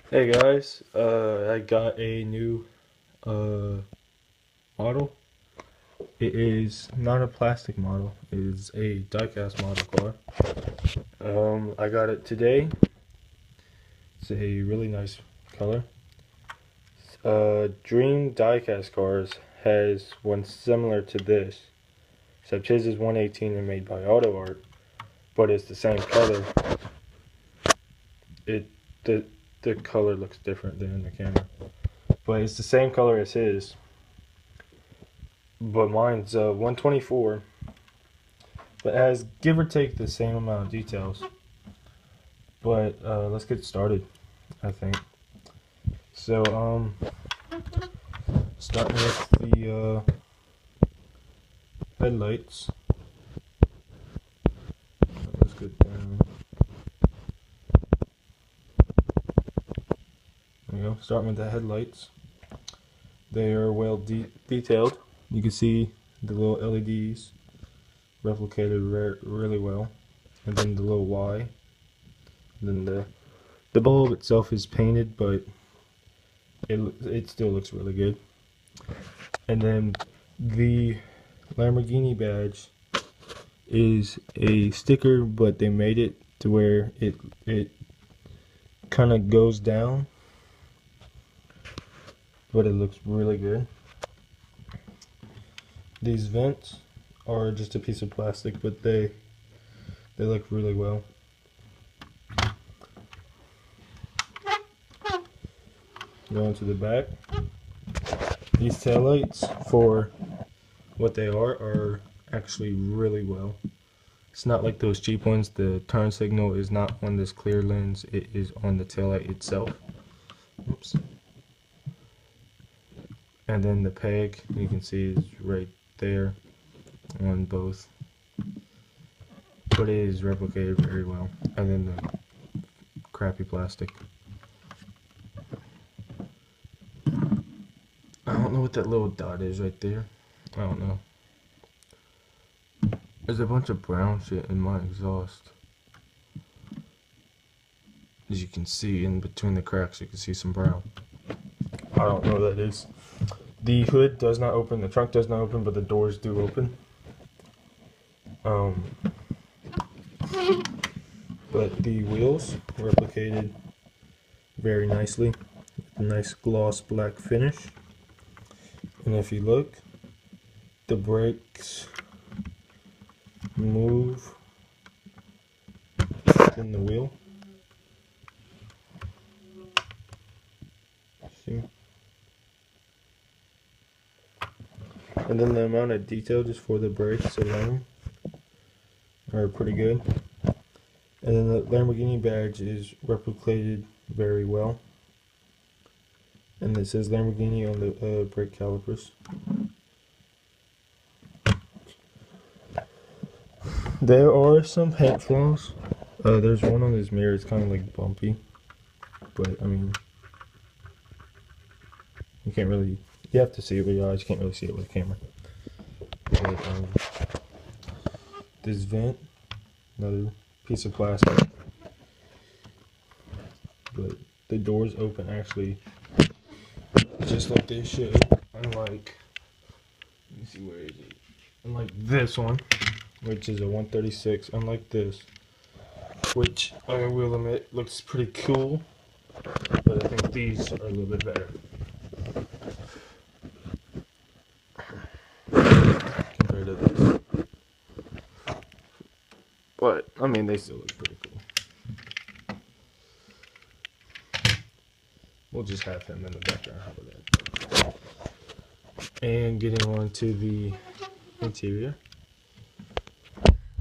Hey guys, I got a new uh, model. It is not a plastic model. It is a diecast model car. I got it today. It's a really nice color. Dream diecast cars has one similar to this, except his is 118 and made by Auto Art, but it's the same color. It the the color looks different than in the camera, but it's the same color as his. But mine's 124, but it has give or take the same amount of details. But let's get started, I think. So, starting with the headlights. Let's get down. There we go. Starting with the headlights. They are well detailed. You can see the little LEDs replicated really well, and then the little Y. And then the bulb itself is painted, but it still looks really good. And then the Lamborghini badge is a sticker, but they made it to where it kind of goes down, but it looks really good. These vents are just a piece of plastic, but they look really well. Going to the back, these taillights, for what they are actually really well. It's not like those cheap ones. The turn signal is not on this clear lens, it is on the taillight itself. Oops. And then the peg, you can see, is right there on both, but it is replicated very well. And then the crappy plastic. I don't know what that little dot is right there. I don't know. There's a bunch of brown shit in my exhaust. As you can see, in between the cracks, you can see some brown. I don't know what that is. The hood does not open, the trunk does not open, but the doors do open. But the wheels replicated very nicely, with a nice gloss black finish. And if you look, the brakes move in the wheel. See? And then the amount of detail just for the brakes alone are pretty good. And then the Lamborghini badge is replicated very well. And it says Lamborghini on the brake calipers. There are some paint flaws. There's one on this mirror, it's kind of like bumpy. But, I mean, you can't really, you have to see it with your eyes, you can't really see it with a camera. But, this vent, another piece of plastic. But the doors open actually just like they should, unlike, let me see, where is it? Unlike this one, which is a 136, unlike this, which I will admit looks pretty cool, but I think these are a little bit better compared to this. But, I mean, they still look pretty cool. We'll just have him in the background, how about that? And getting on to the interior,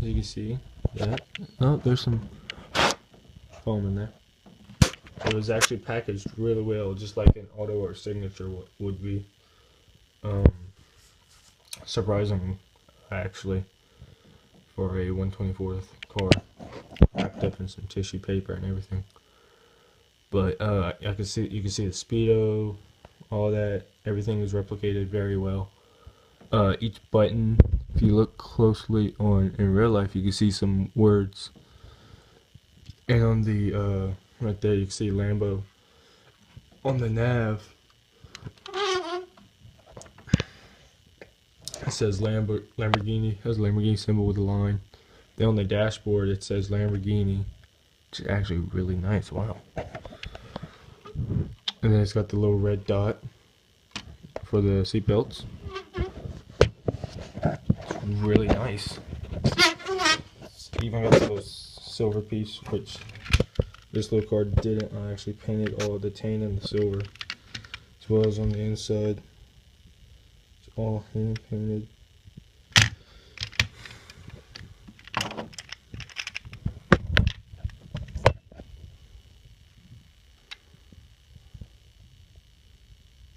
as you can see, that, oh, there's some foam in there. It was actually packaged really well, just like an Auto Art signature would be. Surprising, actually, for a 1/24 car, wrapped up in some tissue paper and everything. But you can see the speedo, all that, everything is replicated very well. Each button, if you look closely in real life, you can see some words. And on the right there, you can see Lambo. on the nav, it says Lamborghini. It has a Lamborghini symbol with a line. Then on the dashboard it says Lamborghini, which is actually really nice. Wow. And then it's got the little red dot for the seat belts. It's really nice. It's even got the little silver piece, which this little car didn't. I actually painted all the tan and the silver, as well as on the inside. It's all hand painted.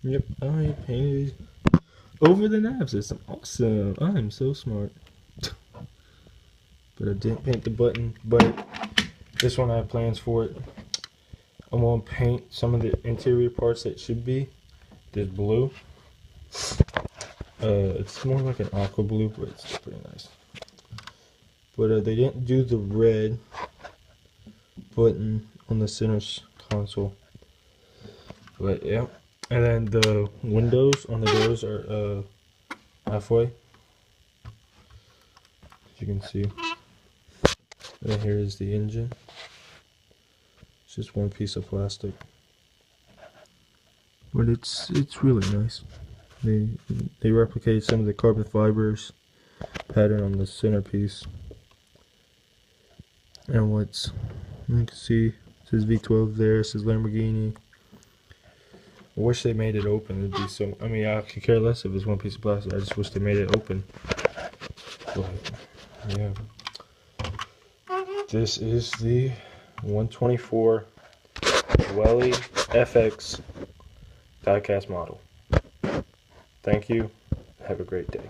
Yep, I painted over the knobs. It's awesome. I'm so smart. But I didn't paint the button. But this one I have plans for it. I'm gonna paint some of the interior parts that should be this blue. It's more like an aqua blue, but it's still pretty nice. But they didn't do the red button on the center console. But yeah. And then the windows on the doors are halfway, as you can see. And then here is the engine. It's just one piece of plastic, but it's really nice. They replicate some of the carbon fibers pattern on the centerpiece. And what's you can see, it says V12 there. It says Lamborghini. I wish they made it open. It'd be so. I mean, I could care less if it's one piece of plastic. I just wish they made it open. But yeah, this is the 124 Welly FX diecast model. Thank you. Have a great day.